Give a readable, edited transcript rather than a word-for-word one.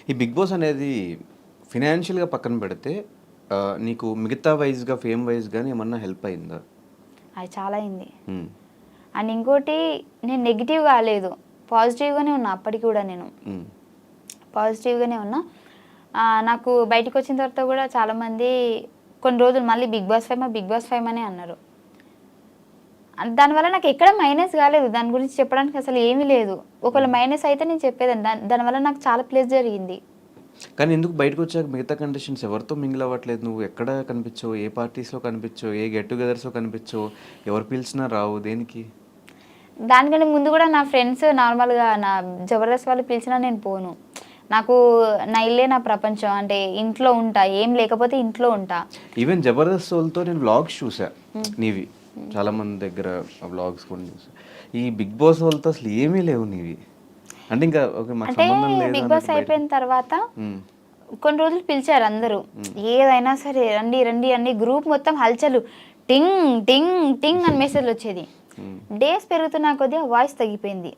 ఈ big boss అనేది ఫినాన్షియల్గా పక్కన పెడితే నీకు మిగతా వైజ్గా ఫేమ్ వైజ్ కానీ ఏమన్నా హెల్ప్ అయిందా? అది చాలా అయింది. మ్మ్. అండ్ ఇంకోటి, నేను నెగిటివ్ కాలేదు, పాజిటివ్గానే ఉన్నా. అప్పటికి కూడా నేను మ్మ్. పాజిటివ్గానే ఉన్నా. నాకు బయటకు వచ్చిన తర్వాత కూడా చాలామంది కొన్ని రోజులు మళ్ళీ బిగ్ బాస్ ఫైమ్ అనే అన్నారు. దానివల్ల నాకు ఎక్కడ మైనస్ కాలేదు. దాని గురించి చెప్పడానికి అసలు ఏమీ లేదు. ఒకవేళ మైనస్ అయితే నేను చెప్పేదాన్ని. దానివల్ల నాకు చాలా ప్లస్ జరిగింది. కానీ ఎందుకు బయటకు వచ్చాక మిగతా కండిషన్స్ ఎవరితో మింగిల్ అవ్వట్లేదు? నువ్వు ఎక్కడ కనిపించవు, ఏ పార్టీస్లో కనిపించవు, ఏ గెట్ టుగెదర్స్లో కనిపించవు, ఎవరు పిలిచినా రావు, దేనికి? దానికంటే ముందు కూడా నా ఫ్రెండ్స్ నార్మల్గా నా జబర్దస్త్ వాళ్ళు పిలిచినా నేను పోను. నాకు నా ఇల్లే నా ప్రపంచం. అంటే ఇంట్లో ఉంటా, ఏం లేకపోతే ఇంట్లో ఉంటా. ఈవెన్ జబర్దస్త్ వాళ్ళతో నేను వ్లాగ్స్ చూసా నీవి, చాలా మంది దగ్గర వ్లాగ్స్ కూడా చూసా. ఈ బిగ్ బాస్ వాళ్ళతో అసలు ఏమీ లేవు నీవి. అంటే ఇంకా మాకు అంటే సంబంధం లేదు బిగ్ బాస్ అయిపోయిన తర్వాత కొన్ని రోజులు పిలిచారు అందరూ. ఏదైనా సరే రండి రండి అని గ్రూప్ మొత్తం హల్చలు, టింగ్ టింగ్ టింగ్ అని మెసేజ్లు వచ్చేది. డేస్ పెరుగుతున్న కొద్దీ వాయిస్ తగ్గిపోయింది.